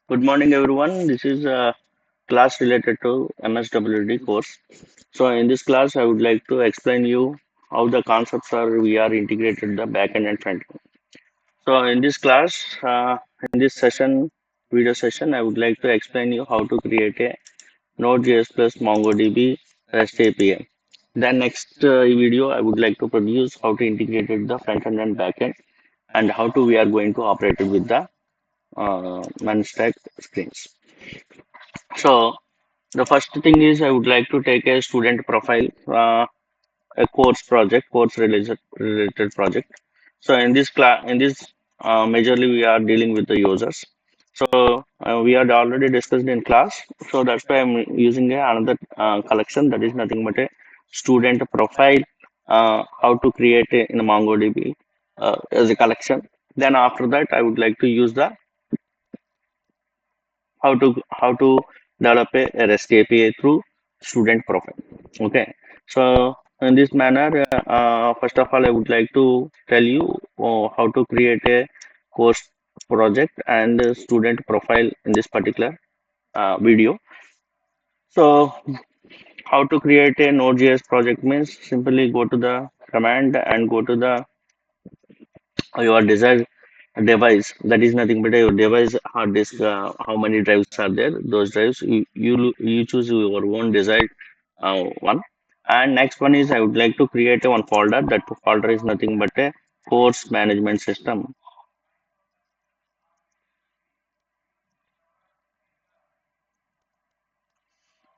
Good morning, everyone. This is a class related to MSWD course. So, in this class, I would like to explain you how the concepts are we are integrated the backend and front end. So, in this class, in this session, video session, I would like to explain you how to create a Node.js plus MongoDB REST API. Then next video, I would like to produce how to integrate it the front end and back end and how to we are going to operate it with the non-stack screens. So the first thing is I would like to take a student profile, a course related project. So in this class, majorly we are dealing with the users. So we had already discussed in class. So that's why I'm using another collection that is nothing but a student profile. How to create in MongoDB as a collection. Then after that, I would like to use the how to develop a REST API through student profile. Okay, so in this manner, first of all, I would like to tell you how to create a course project and a student profile in this particular video. So how to create a Node.js project means simply go to the command and go to the your desired device, that is nothing but your device hard disk, how many drives are there, those drives you choose your own desired one. And next one is I would like to create a one folder. That folder is nothing but a course management system.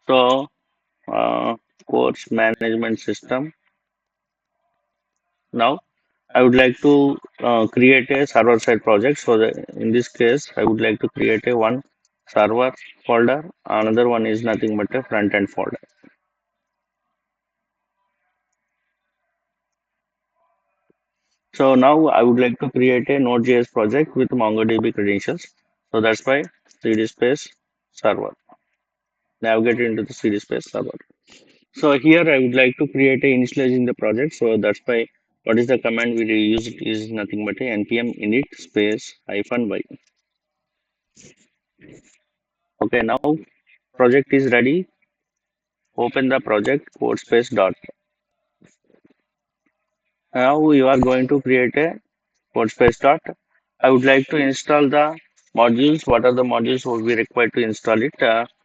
So course management system. Now I would like to create a server side project. So that in this case, I would like to create a one server folder. Another one is nothing but a front end folder. So now I would like to create a Node.js project with MongoDB credentials. So that's why cd space server. Navigate into the cd space server. So here I would like to create a initializing the project. So that's why what is the command we use is nothing but a npm init space -y. Okay, now project is ready. Open the project code space dot. Now you are going to create a code space dot. I would like to install the modules. What are the modules will be required to install it?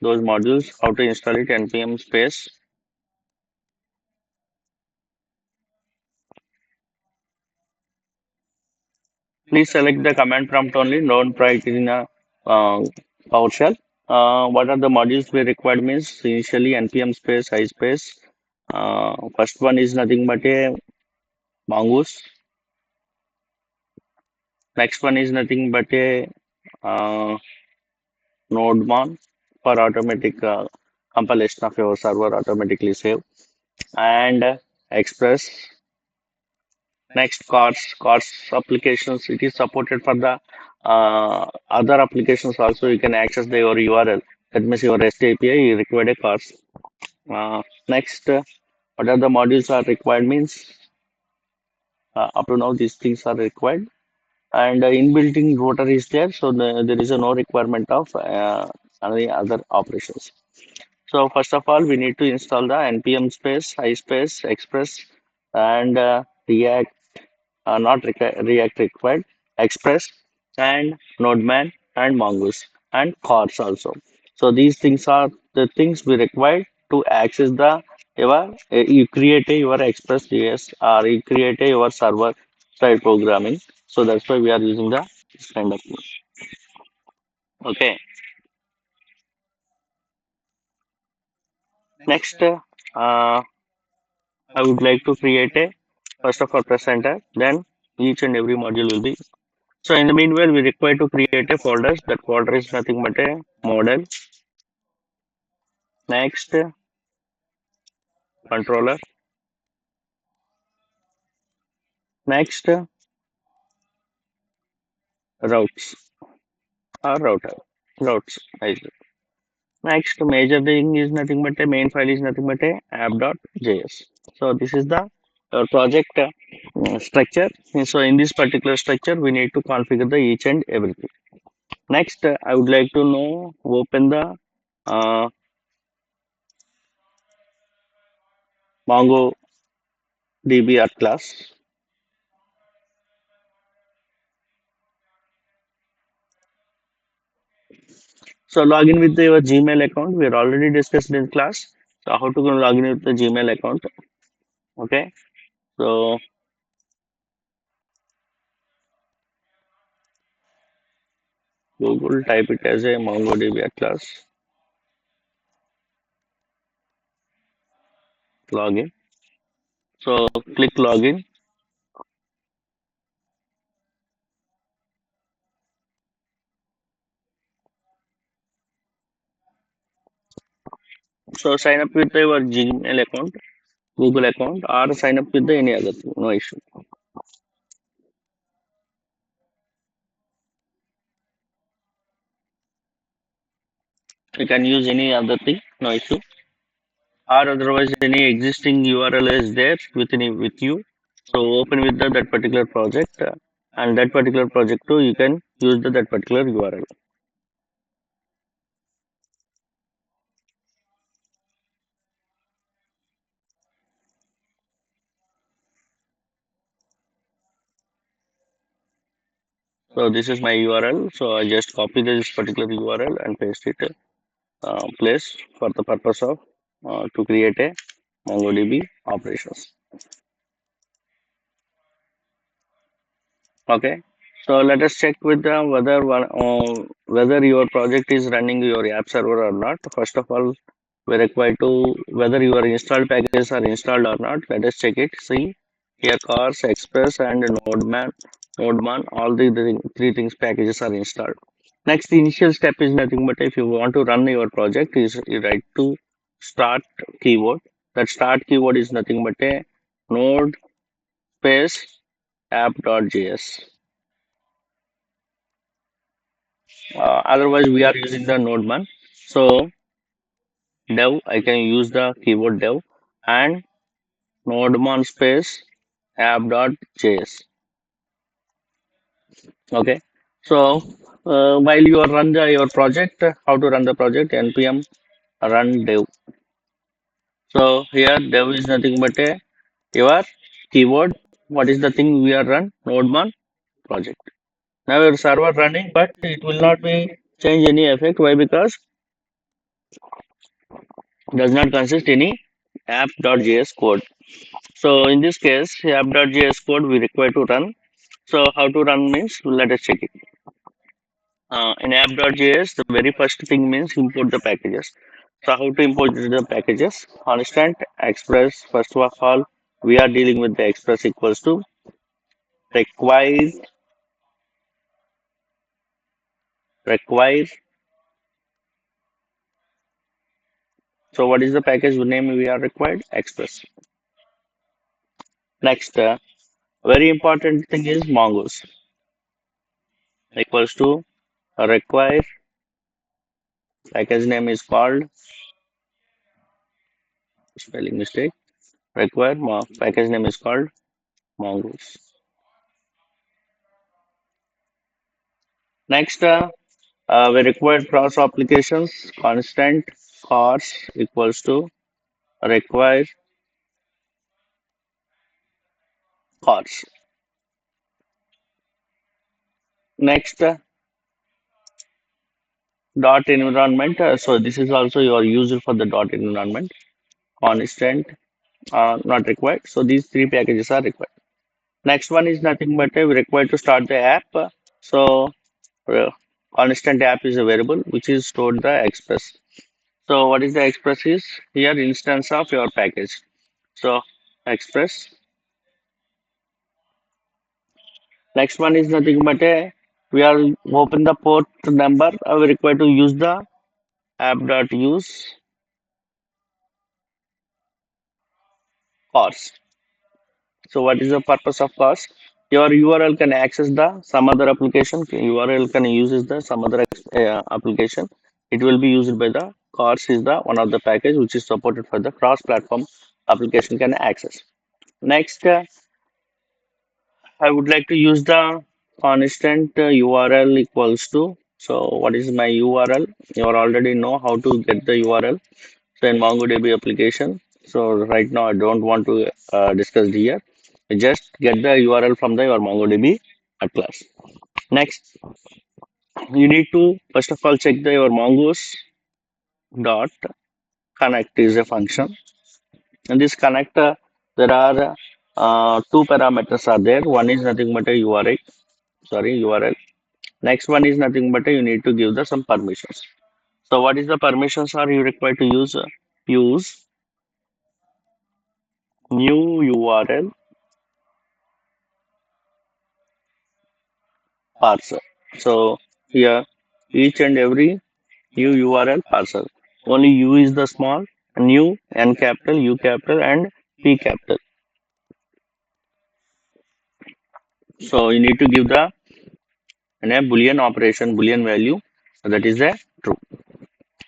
Those modules, how to install it, npm space. Please select the command prompt only, don't write it in a PowerShell. What are the modules we required means initially npm space I space. First one is nothing but a Mongoose. Next one is nothing but a uh, NodeMon for automatic compilation of your server automatically save, and Express. Next, cards applications. It is supported for the other applications also. You can access your URL. That means your REST API you required a cards. Next, what are the modules are required means up to now these things are required, and inbuilt router is there, so there is no requirement of any other operations. So first of all, we need to install the npm space, ispace, express, and React. Not React required, Express and Nodeman and Mongoose and Chords also. So these things are the things we require to access the you create your Express JS or you create your server side programming. So that's why we are using the this kind of thing. Okay. Next, I would like to create a first of all presenter. Then each and every module will be. So in the meanwhile, we require to create a folder. That folder is nothing but a model. Next, controller. Next, routes or router. Routes. Next, major thing is nothing but a main file is nothing but a app.js. So this is the project structure. And so in this particular structure, we need to configure the each and everything. Next, I would like to know open the uh, MongoDB at class. So log in with your Gmail account. We are already discussed in class. So how to log in with the Gmail account? Okay. So Google type it as a MongoDB at class. Login. So click login. So sign up with your Gmail account, Google account, or sign up with the any other thing. No issue. You can use any other thing. No issue. Or otherwise any existing URL is there with you. So open with that particular project, and that particular project too you can use that particular URL. So this is my URL. So I just copy this particular URL and paste it place for the purpose of to create a MongoDB operations. Okay, so let us check with whether your project is running your app server or not. First of all, we require to whether your installed packages are installed or not. Let us check it. See here, Cars, Express, and Nodeman. All the three things packages are installed. Next, the initial step is nothing but if you want to run your project, is you write to start keyword. That start keyword is nothing but a node space app.js. Otherwise, we are using the node So dev, I can use the keyword dev and nodemon space app.js. Okay. So while you are run your project, how to run the project? npm run dev. So here dev is nothing but a your keyword. What is the thing we are run? Nodemon project. Now your server running, but it will not be change any effect. Why? Because does not consist any app.js code. So in this case, app.js code we require to run. So how to run means let us check it. In app.js, the very first thing means import the packages. So how to import the packages? Constant express. First of all, we are dealing with the express equals to require require. So what is the package name we are required? Express. Next, very important thing is Mongoose equals to require package name is called spelling mistake require package name is called Mongoose. Next, we require cross applications constant cars equals to require cars. Next, dot environment. So this is also your user for the dot environment constant not required. So these three packages are required. Next one is nothing but we required to start the app. So uh, constant app is a variable which is stored the express. So what is the express is here instance of your package. So express. Next one is nothing but a we are open the port number. We require to use the app.use cars. So what is the purpose of cars? Your URL can access the some other application. URL can uses the some other application. It will be used by the cars is the one of the package which is supported for the cross-platform application can access. Next, I would like to use the constant URL equals to So what is my URL? You already know how to get the URL. So in MongoDB application. So right now I don't want to discuss here. Just get the URL from the your MongoDB Atlas. Next, you need to first of all check the your Mongoose dot connect is a function. In this connector, there are two parameters are there. One is nothing but a URI, sorry URL. Next one is nothing but you need to give the some permissions. So what is the permissions are you required to use? Use new URL parser. So here each and every new URL parser. Only U is the small, new N capital, U capital, and P capital. So you need to give the in a Boolean operation, Boolean value. So that is a true.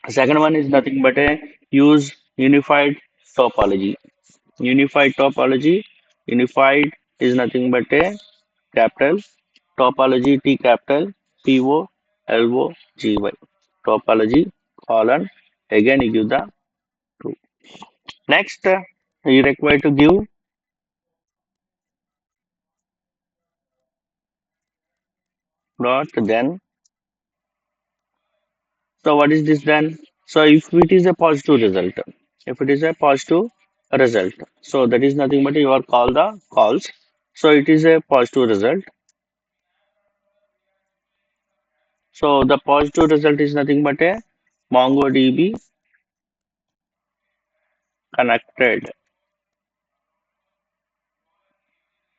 Second one is nothing but a use unified topology. Unified topology. Unified is nothing but a capital topology T capital P O L O G Y. Topology colon. Again you give the true. Next, you require to give dot then. So what is this then? So if it is a positive result, if it is a positive result, so that is nothing but you are call the calls. So it is a positive result. So the positive result is nothing but a MongoDB connected,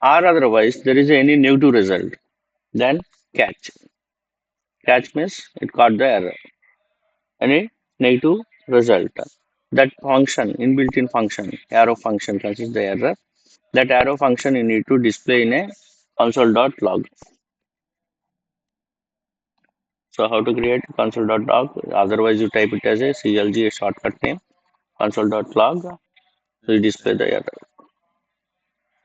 or otherwise there is any negative result. Then catch. Catch means it caught the error. Any negative result. That function, inbuilt-in function, arrow function consists the error. That arrow function you need to display in a console.log. So how to create console.log? Otherwise you type it as a CLG a shortcut name console.log. So you display the error.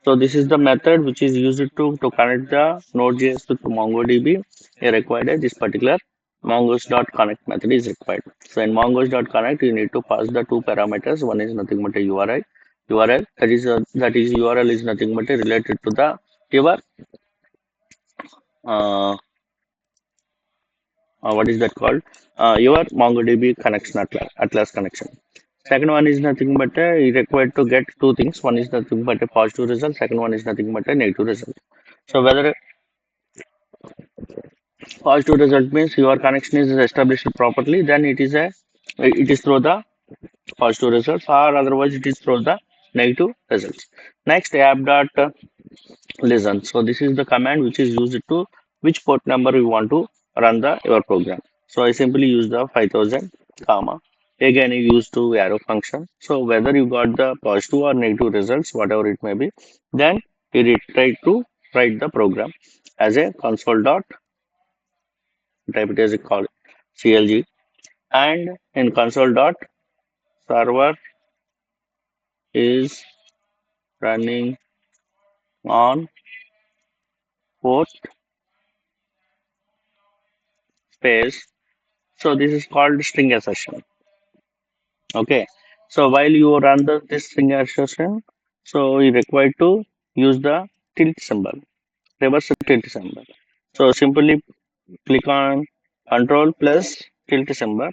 So this is the method which is used to connect the Node.js with MongoDB. You required this particular mongoose.connect method is required. So in mongoose.connect you need to pass the two parameters. One is nothing but a URL that is URL is nothing but related to the your uh, what is that called? Your MongoDB connection Atlas connection. Second one is nothing but you required to get two things. One is nothing but a positive result. Second one is nothing but a negative result. So whether positive result means your connection is established properly, then it is through the positive results, or otherwise it is through the negative results. Next, app dot listen. So this is the command which is used to which port number you want to run the your program. So I simply use the 5000 comma. Again, you use to arrow function. So whether you got the positive or negative results, whatever it may be, then you try to write the program as a console dot type it as a call CLG and in console dot server is running on port space. So this is called string assertion. Okay. So while you run this string assertion, so you require to use the tilt symbol, reverse tilt symbol. So simply click on control plus tilt symbol,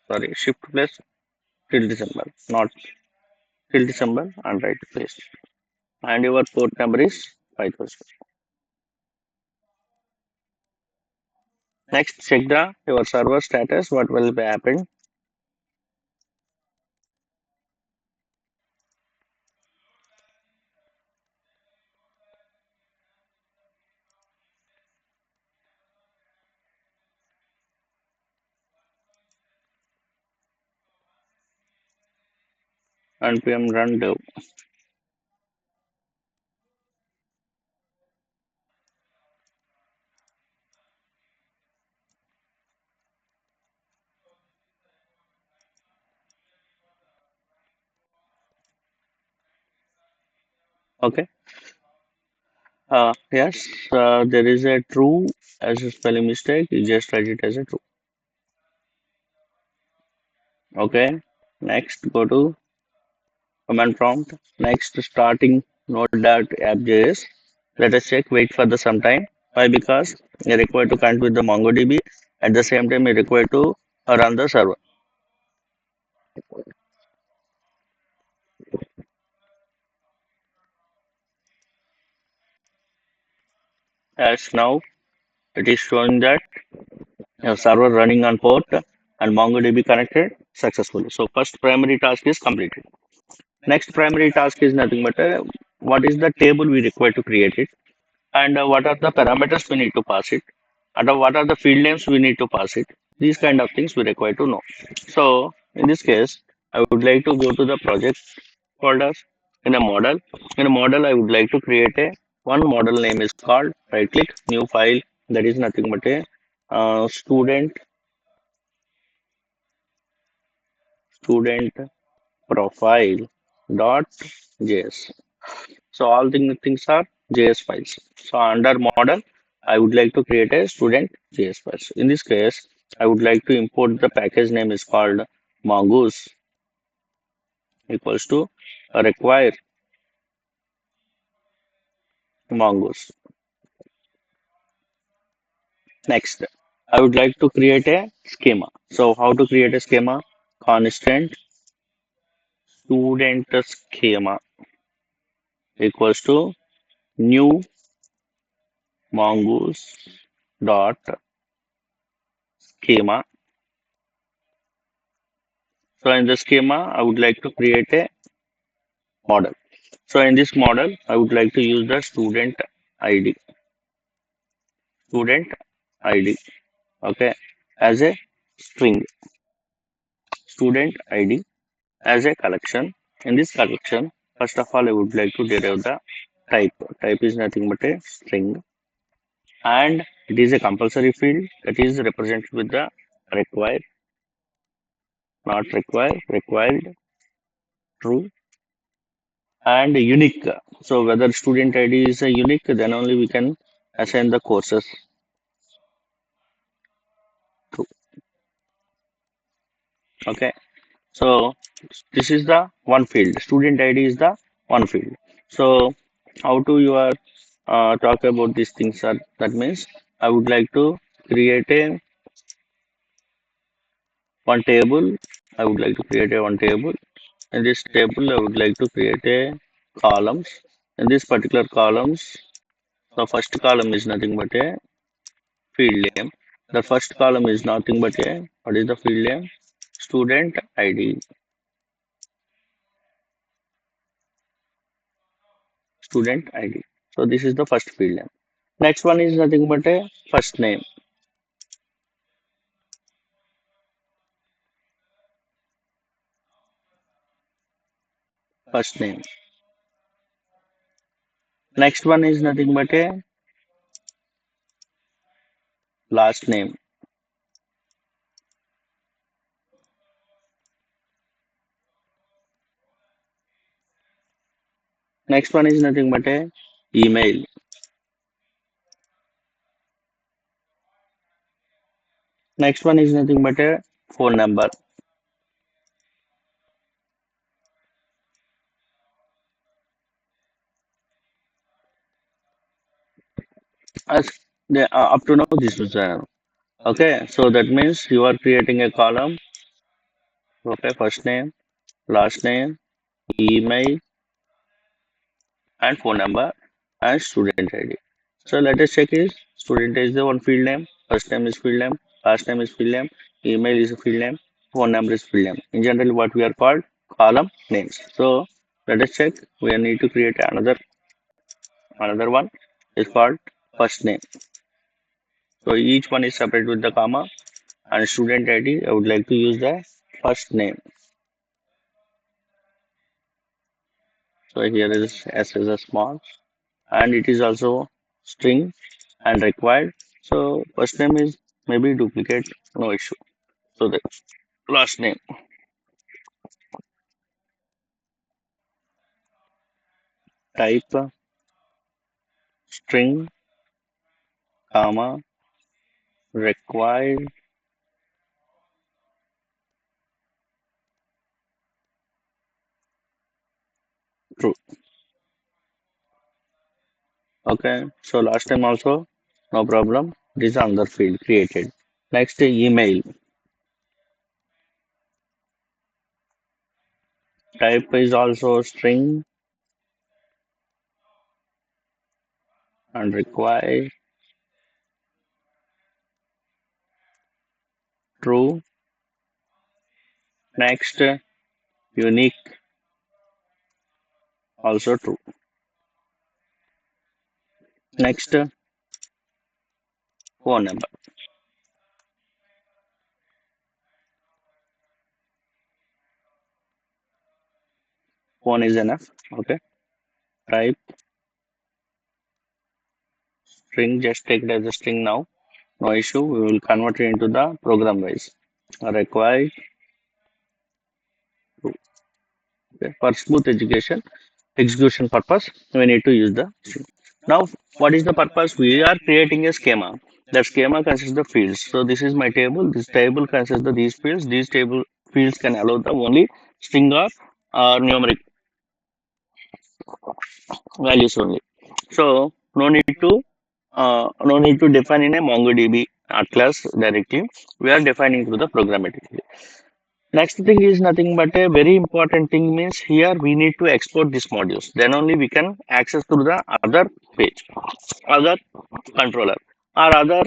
sorry, shift plus tilt symbol, not tilt symbol and right place. And your port number is 5000. Next, check the your server status. What will be happen? npm run dev. Okay. Yes, there is a true as a spelling mistake. You just write it as a true. Okay. Next, go to command prompt. Next, starting node.app.js. Let us check. Wait for the some time. Why? Because you're required to connect with the MongoDB. At the same time, you're required to run the server. As now, it is showing that your server running on port and MongoDB connected successfully. So first primary task is completed. Next primary task is nothing but what is the table we require to create it, and what are the parameters we need to pass it, and what are the field names we need to pass it. These kind of things we require to know. So in this case, I would like to go to the project folders in a model. In a model, I would like to create a one model name is called right click new file, that is nothing but a student profile dot js. So all things are JS files. So under model, I would like to create a student JS files. In this case, I would like to import the package name is called Mongoose equals to require Mongoose. Next, I would like to create a schema. So how to create a schema? Constant student schema equals to new Mongoose dot schema. So in the schema, I would like to create a model. So in this model, I would like to use the ID, student ID, okay, as a string, student ID as a collection. In this collection, first of all, I would like to derive the type. Type is nothing but a string, and it is a compulsory field that is represented with the required, not required, required, true, and unique. So whether student ID is a unique, then only we can assign the courses true. Okay. So this is the one field. Student ID is the one field. So how to you are talk about these things are that means I would like to create a one table. I would like to create a one table. In this table, I would like to create a columns. In this particular columns, the first column is nothing but a field name. The first column is nothing but a what is the field name? Student ID. Student ID. So this is the first field name. Next one is nothing but a first name. First name. Next one is nothing but a last name. Next one is nothing but a email. Next one is nothing but a phone number. As up to now, this was okay. So that means you are creating a column. Okay, first name, last name, email, and phone number, and student ID. So let us check is student is the one field name, first name is field name, last name is field name, email is a field name, phone number is field name. In general, what we are called column names. So let us check. We need to create another one is called first name. So each one is separate with the comma and student ID. I would like to use the first name. So here is S is a small and it is also string and required. So first name is maybe duplicate, no issue. So the last name, type string, comma, required, true. Okay, so last time also, no problem. This is another field created. Next, email. Type is also string and required, true. Next, unique, also true. Next, phone number. Phone is enough. Okay. Type string, just take it as a string now. No issue. We will convert it into the program wise. Required, true. Okay. For smooth execution purpose, we need to use the string. Now, what is the purpose? We are creating a schema. That schema consists of fields. So this is my table. This table consists of these fields. These table fields can allow the only string or numeric values only. So no need to define in a MongoDB atlas directly. We are defining through the programmatically. Next thing is nothing but a very important thing means here we need to export these modules. Then only we can access through the other page, other controller, or other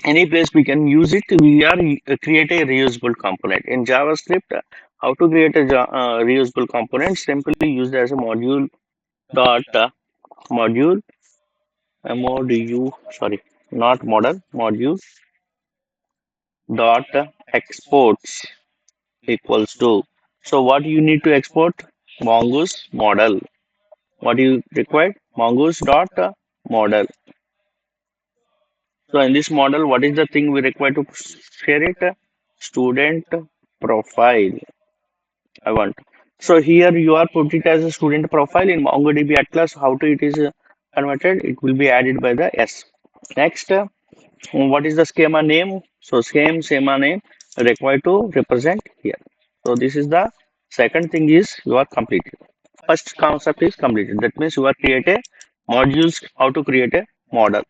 any place we can use it. We are create a reusable component in JavaScript. How to create a reusable component? Simply use as a module dot module modu sorry not model module dot exports equals to. So what you need to export? Mongoose model. What you require? Mongoose dot model. So in this model, what is the thing we require to share it? Student profile. I want. So here you are put it as a student profile in MongoDB Atlas. How to it is converted? It will be added by the S. Next, what is the schema name? So same schema name required to represent here. So this is the second thing is you are completed. First concept is completed. That means you are create a modules. How to create a model?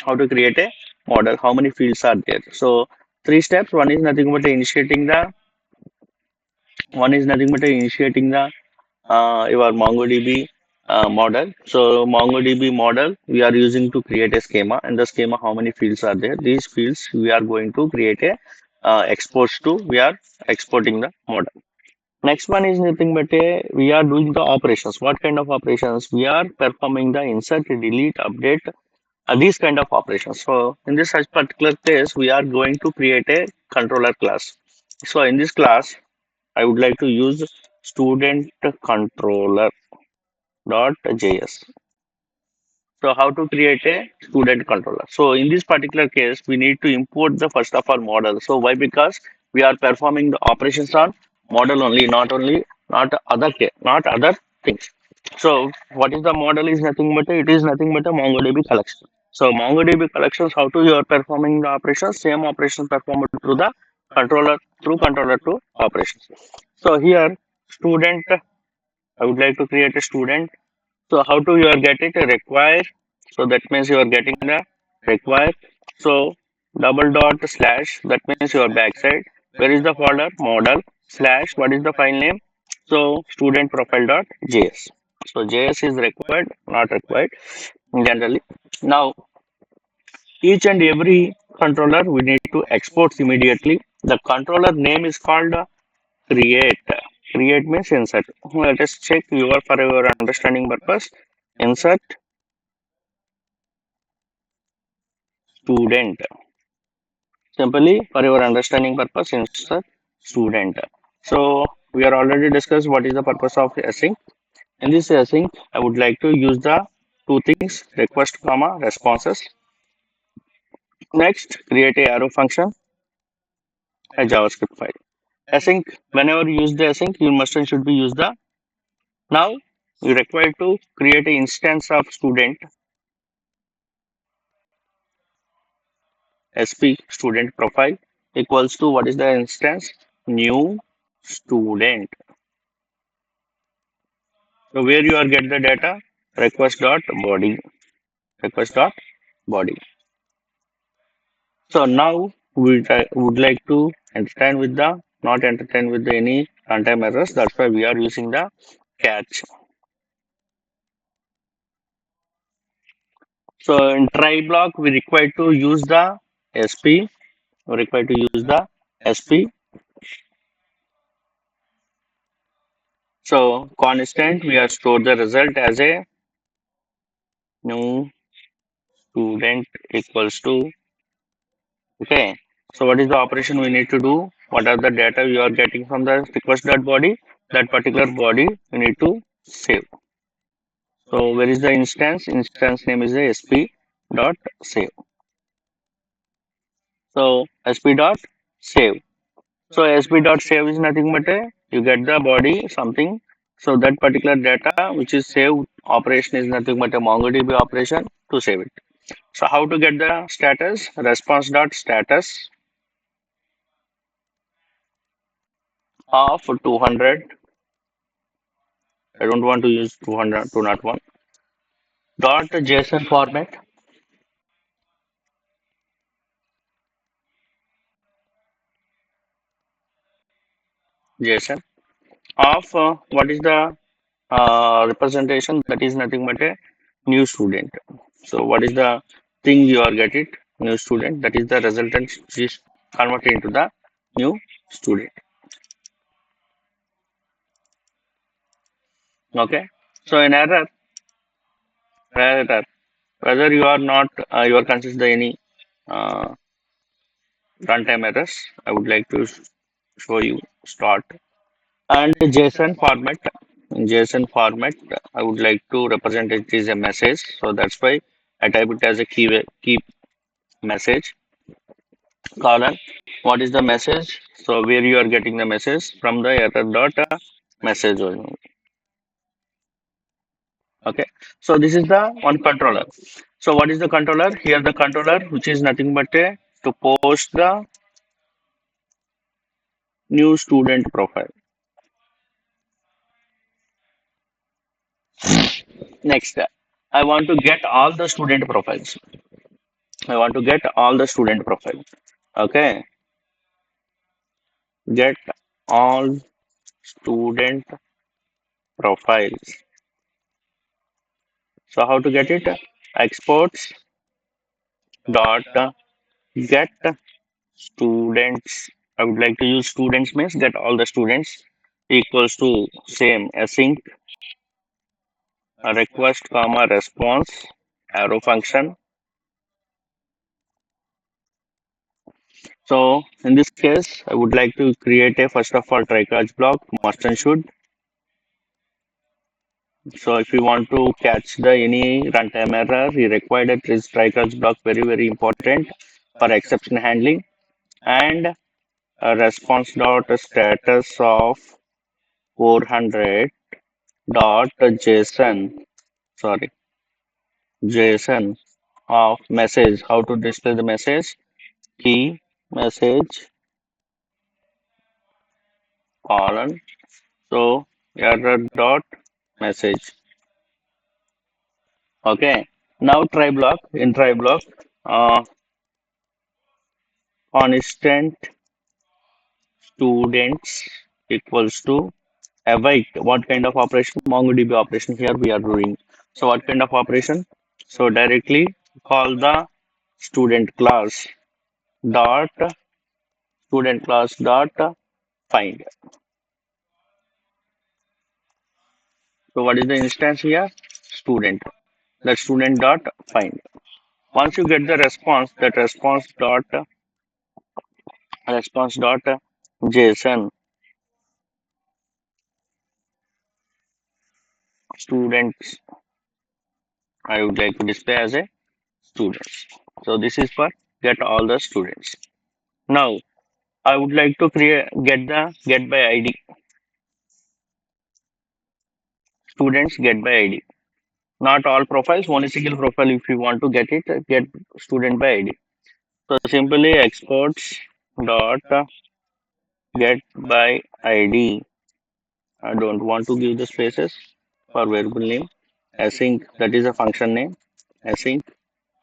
How to create a model? How many fields are there? So three steps. One is nothing but initiating the your MongoDB model. So MongoDB model we are using to create a schema, and the schema how many fields are there? These fields we are going to create a exports to. We are exporting the model. Next one is nothing but we are doing the operations. What kind of operations? We are performing the insert, delete, update, these kind of operations. So in this such particular case, we are going to create a controller class. So in this class, I would like to use student controller dot JS. So how to create a student controller? So in this particular case, we need to import the first of all model. So why? Because we are performing the operations on model only, not other things. So what is the model is nothing but it is nothing but a MongoDB collection. So MongoDB collections, how to you are performing the operations? Same operations performed through the controller through controller to operations. So here student, I would like to create a student. So how to you are getting a require? So that means you are getting the require. So double dot slash, that means your backside. Where is the folder? Model slash, what is the file name? So student profile dot JS. So JS is required, not required generally. Now each and every controller we need to export immediately. The controller name is called create. Create means insert. Let us check your for your understanding purpose. Insert student. Simply for your understanding purpose, insert student. So we are already discussed what is the purpose of async. In this async, I would like to use the two things request comma responses. Next, create a arrow function, a JavaScript file. Async, whenever you use the async, you must and should be use the now you require to create an instance of student. SP student profile equals to what is the instance? New student. So where you are get the data? Request dot body. Request dot body. So now would like to entertain with the not entertain with the any runtime errors. That's why we are using the catch. So in try block we require to use the SP. We require to use the SP. So constant we are store the result as a new student equals to okay. So what is the operation we need to do? What are the data you are getting from the request dot body? That particular body you need to save. So where is the instance? Instance name is the sp dot save. So sp dot save. So sp dot save is nothing but a you get the body something. So that particular data which is saved operation is nothing but a MongoDB operation to save it. So how to get the status? Response dot status of 200. I don't want to use 200 201 dot JSON format JSON of what is the representation that is nothing but a new student. So what is the thing you are get it new student that is the resultant is converted into the new student. Okay. So in error whether you are not you are consider any uh, runtime errors. I would like to show you start and JSON format. In JSON format, I would like to represent it as a message. So that's why I type it as a key message colon. What is the message? So where you are getting the message from the error dot message only. Okay. So this is the one controller. So what is the controller? Here the controller, which is nothing but a to post the new student profile. Next, I want to get all the student profiles. I want to get all the student profile. Okay. Get all student profiles. So how to get it? Exports dot get students. I would like to use students means get all the students equals to same async request comma response arrow function. So in this case, I would like to create a first of all try catch block must and should. So if you want to catch the any runtime error, you require that is try catch block very important for exception handling and a response dot status of 400 dot JSON sorry JSON of message how to display the message key message colon so error dot message. Okay, now try block in try block constant students equals to await what kind of operation MongoDB operation here we are doing. So what kind of operation? So directly call the student class dot student class dot find. So what is the instance here? Student. That student dot find. Once you get the response, that response dot JSON students. I would like to display as a students. So this is for get all the students. Now I would like to create get by ID students get by ID. Not all profiles, only single profile. If you want to get it, get student by ID. So simply exports dot get by ID. I don't want to give the spaces for variable name. Async, that is a function name. Async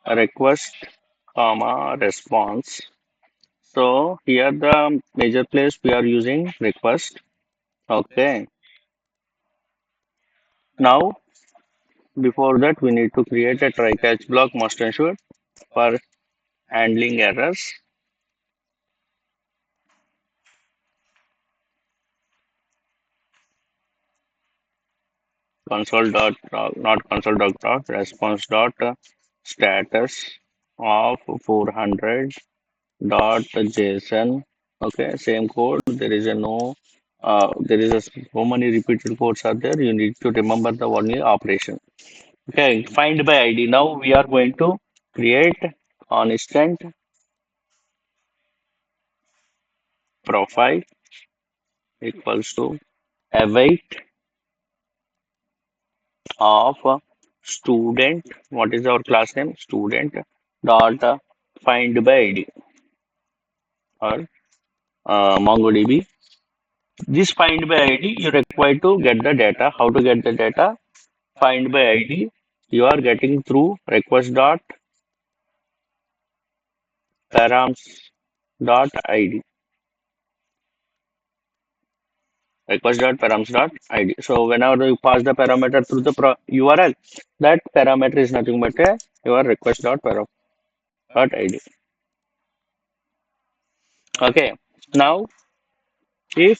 request comma response. So here the major place we are using request. Okay. Now before that we need to create a try catch block must ensure for handling errors. Console dot not console dot response dot status of 400 dot JSON. Okay, same code. There is a no. There is a so many repeated codes are there. You need to remember the only operation. Okay, find by ID. Now we are going to create constant profile equals to await of student. What is our class name? Student dot find by ID or MongoDB. This find by ID you require to get the data. How to get the data? Find by ID you are getting through request dot params dot ID. Request dot params dot ID. So whenever you pass the parameter through the URL, that parameter is nothing but your request dot param dot ID. Okay. Now if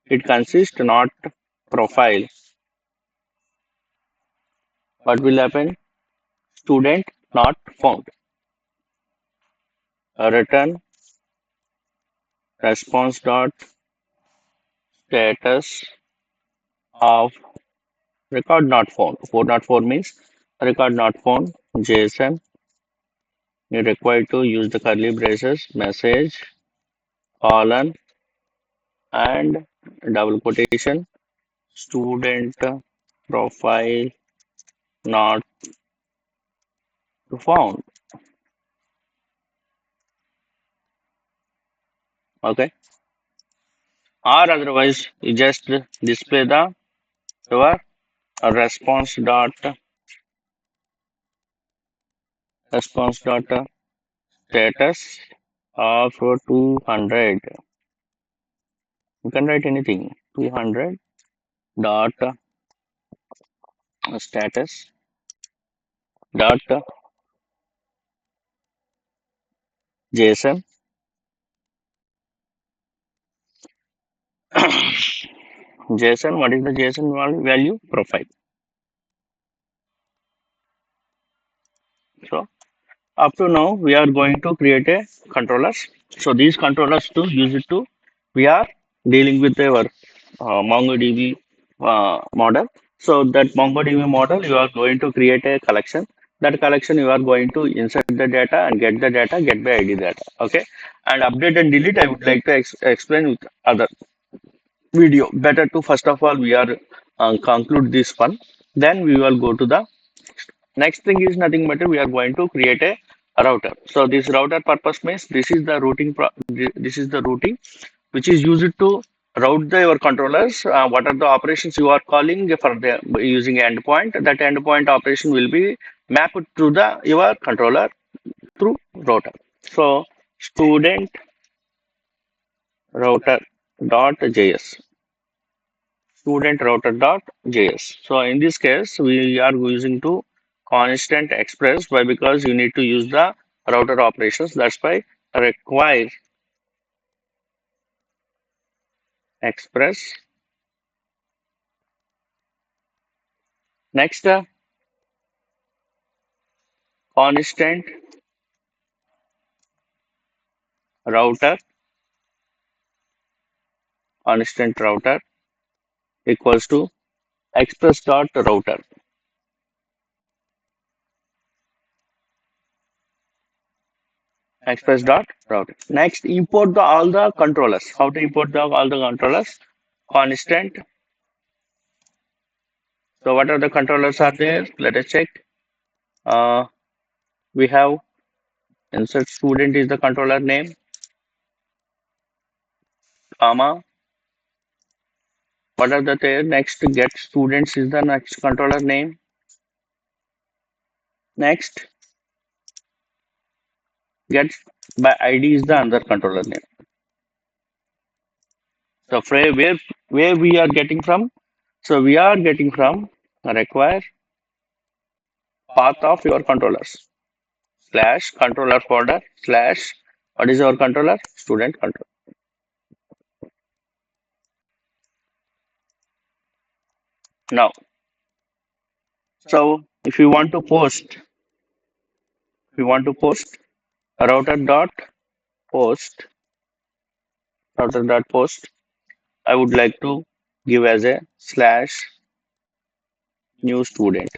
it consists not profile, what will happen? Student not found. Return response dot status of record not found. 404 means record not found. JSON. You require to use the curly braces, message, colon, and double quotation. Student profile not found. Okay. Or otherwise, you just display the your response dot status of 200. You can write anything. 200 dot status dot JSON. JSON, what is the JSON value? Profile. So up to now, we are going to create a controllers. So these controllers to use it to, we are dealing with our MongoDB model. So that MongoDB model, you are going to create a collection. That collection, you are going to insert the data and get the data, get by ID data. Okay. And update and delete, I would like to explain with other video. Better to first of all, we are conclude this one. Then we will go to the next thing is nothing but we are going to create a router. So this router purpose means this is the this is the routing which is used to route your controllers. What are the operations you are calling for the using endpoint? That endpoint operation will be mapped to the your controller through router. So student router dot JS. Student router dot JS. So in this case, we are using to constant express. Why? Because you need to use the router operations. That's why require express. Next, constant router, constant router equals to express dot router. Express dot router. Next, import all the controllers. How to import all the controllers? Constant. So what are the controllers are there? Let us check. Uh, we have Insert student is the controller name, comma. What are the there? Next, get students is the next controller name. Next, get by ID is the another controller name. So where we are getting from? So we are getting from require path of your controllers slash controller folder slash what is our controller? Student controller. Now, so if you want to post router dot post router dot post, I would like to give as a slash new student,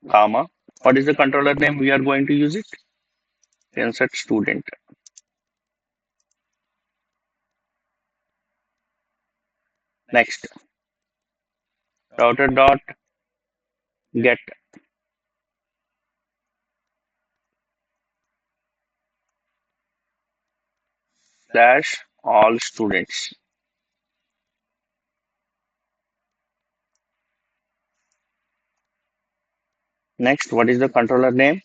comma. What is the controller name we are going to use it? Insert student. Next, router dot get slash all students. Next, what is the controller name?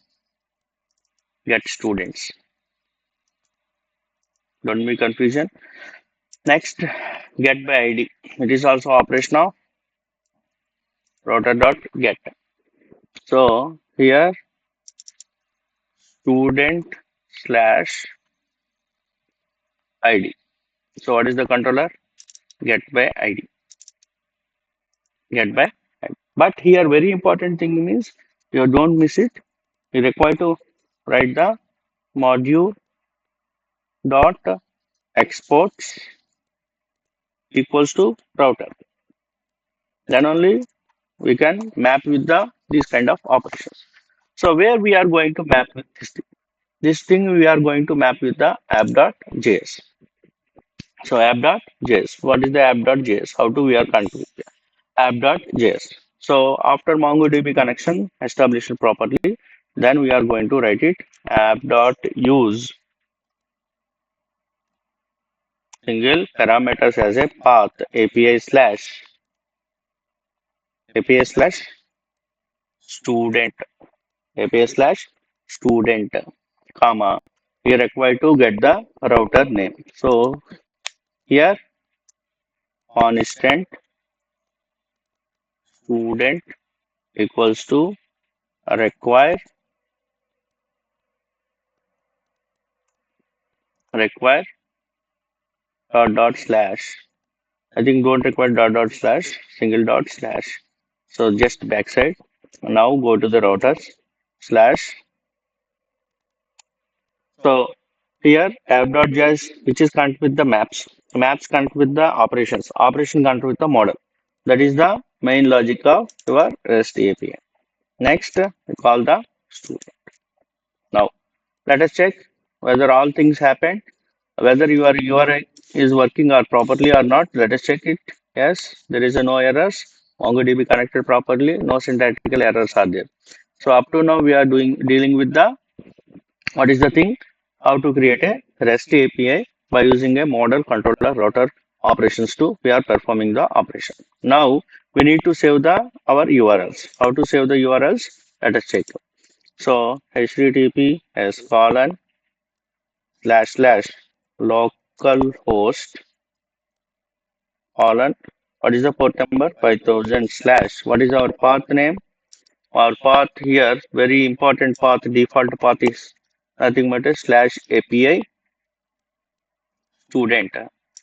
Get students. Don't be confusion. Next, get by ID. It is also operational. Router dot get. So here student slash ID. So what is the controller? Get by ID. Get by ID. But here very important thing means you don't miss it. You require to write the module dot exports equals to router. Then only we can map with the these kind of operations. So where we are going to map with this thing? This thing we are going to map with the app.js. So app.js. What is the app.js? How do we are configuring app.js? So after MongoDB connection established properly, then we are going to write it app.use single parameters as a path API slash student API/student, comma. We are required to get the router name. So here constant student equals to require dot slash. I think don't require dot slash single dot slash. So just backside. Now go to the routers slash. So here app.js which is connect with the maps. Maps connect with the operations. Operation connect with the model. That is the main logic of your REST API. Next, we call the student. Now, let us check whether all things happened, whether your URI is working or properly or not. Let us check it. Yes, there is a no errors. MongoDB connected properly. No syntactical errors are there. So up to now we are dealing with the what is the thing? How to create a REST API by using a model controller router operations to we are performing the operation. Now we need to save the our URLs. How to save the URLs? Let us check. So https colon slash slash localhost colon what is the port number 5000 slash what is our path name? Our path here very important path default path is nothing but a slash API student.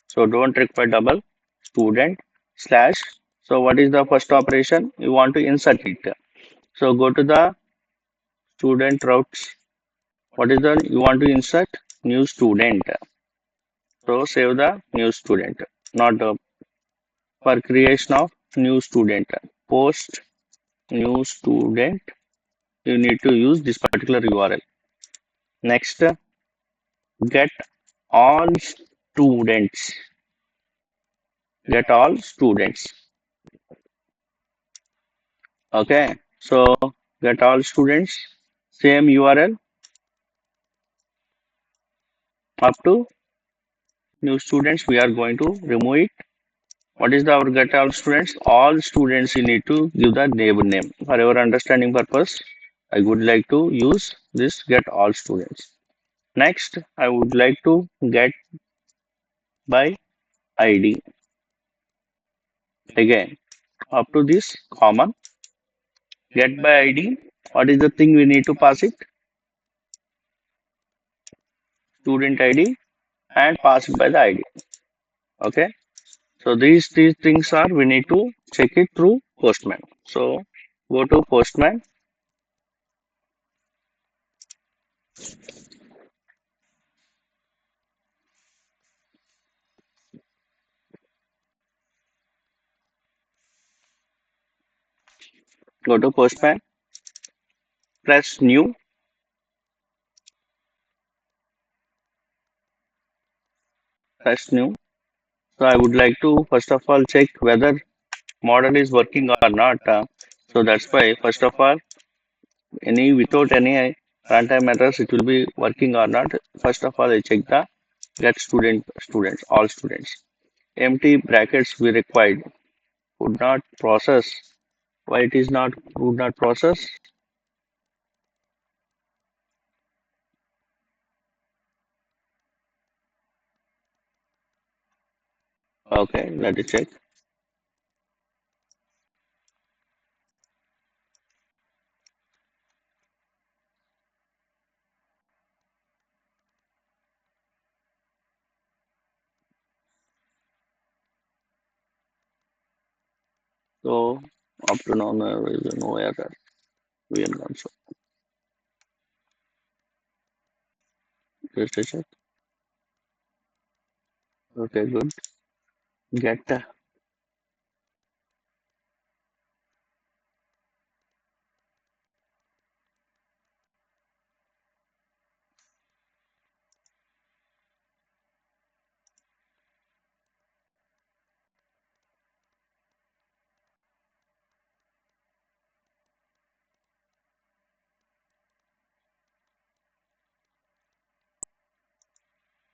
So don't require double student slash. So what is the first operation? You want to insert it. So go to the student routes. What is the you want to insert new student? So save the new student. Not for creation of new student. Post new student. You need to use this particular URL. Next, get all students. Get all students. Okay. So get all students, same URL up to new students. We are going to remove it. What is the our get all students? All students you need to give the neighbor name. For our understanding purpose, I would like to use this get all students. Next, I would like to get by ID. Again, up to this common get by ID. What is the thing we need to pass it? Student ID and pass it by the ID. Okay. So these things are we need to check it through Postman. So go to Postman, go to Postman, press new, press new. So I would like to first of all check whether model is working or not. So that's why first of all any without any runtime errors it will be working or not. First of all I check the get students all students. Empty brackets we required would not process. Why it is not would not process? Okay, let me check. So up to now there is no error. VM console. Just a check. Okay, good. Get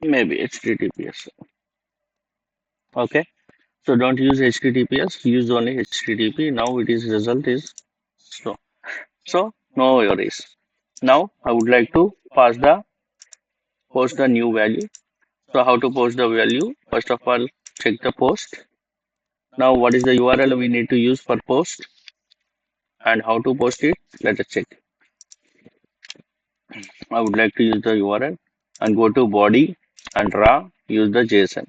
maybe HTTPS. Okay. So don't use HTTPS. Use only HTTP. Now it is result is slow. So no worries. Now I would like to post the new value. So how to post the value? First of all, check the post. Now what is the URL we need to use for post and how to post it? Let us check. I would like to use the URL and go to body and raw. Use the JSON.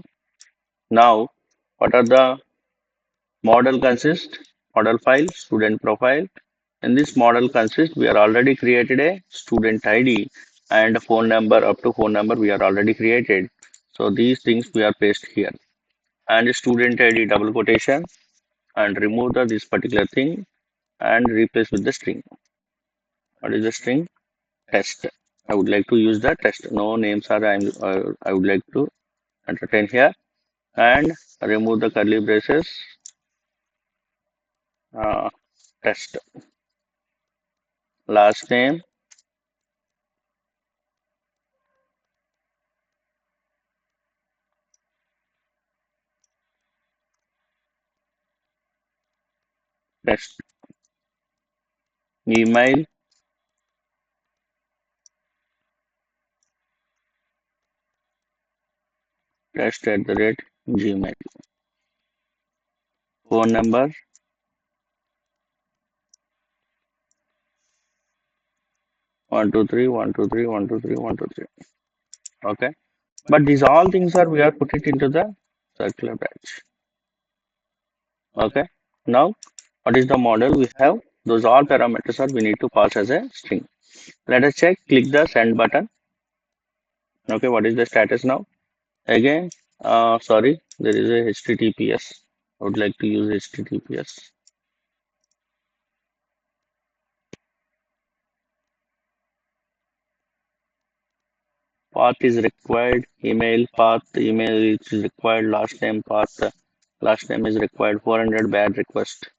Now what are the model consist? Model file, student profile. In this model consist, we are already created a student ID and a phone number up to phone number we are already created. So these things we are paste here and student ID double quotation and remove this particular thing and replace with the string. What is the string? Test. I would like to use the test. No names are I would like to entertain here and remove the curly braces. Uh, Test. Last name test. Email test at the rate Gmail. Phone number 123 123 123 123. Okay, but these all things are we are put it into the circular batch. Okay, now what is the model we have? Those all parameters are we need to pass as a string. Let us check. Click the send button. Okay, what is the status now? Again, sorry, there is a HTTPS. I would like to use HTTPS. Path is required. Email path. Email is required. Last name path. Last name is required. 400 bad request.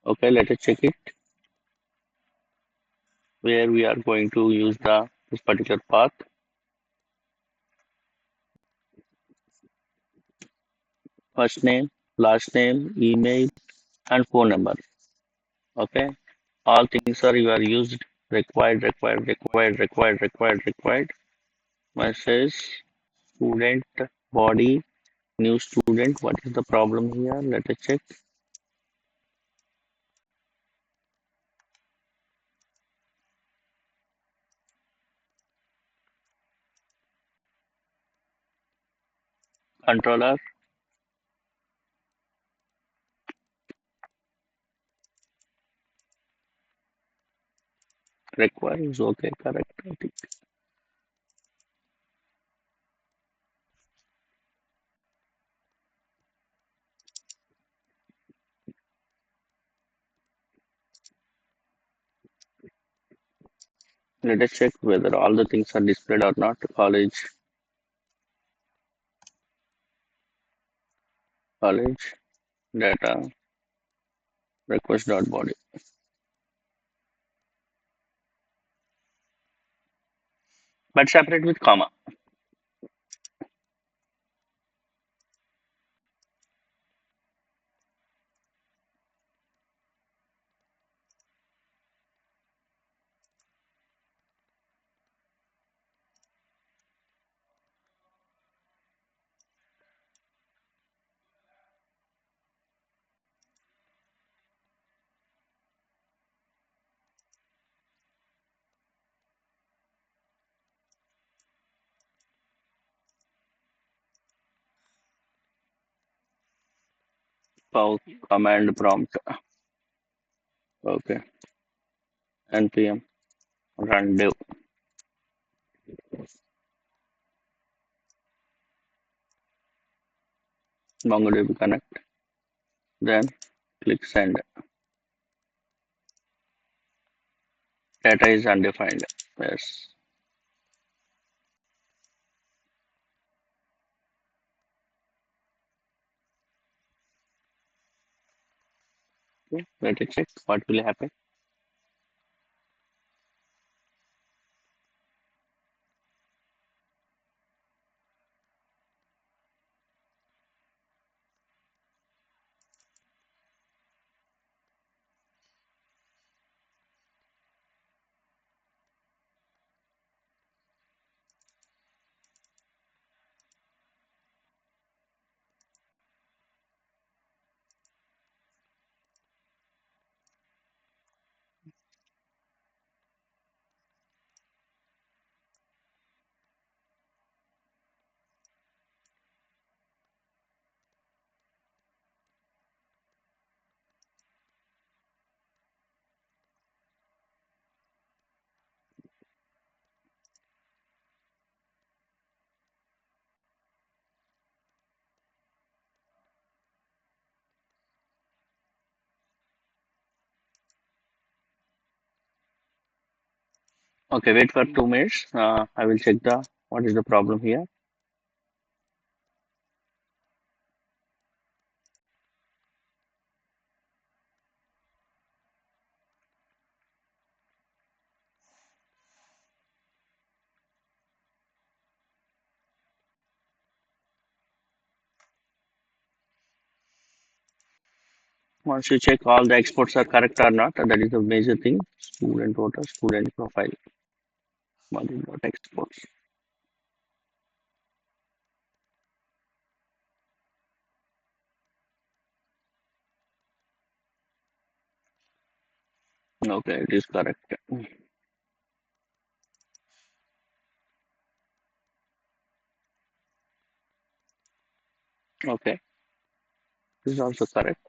Okay, let us check it where we are going to use the this particular path. First name, last name, email, and phone number. Okay, all things are you are used required. Message student body new student. What is the problem here? Let us check. Controller requires. Okay, correct. I think. Let us check whether all the things are displayed or not. College data request dot body, but separate with comma. Pow command prompt. Okay, npm run dev MongoDB connect. Then click send. Data is undefined. Yes. Okay. Let us check what will happen. Okay, wait for 2 minutes. I will check the what is the problem here. Once you check all the exports are correct or not, that is the major thing. Student voter, student profile, exports. Okay, it is correct. Okay, this is also correct.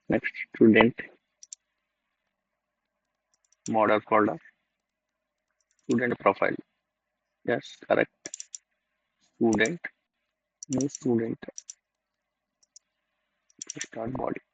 Next, student model folder, student profile. Yes, correct. Student, new student, start body.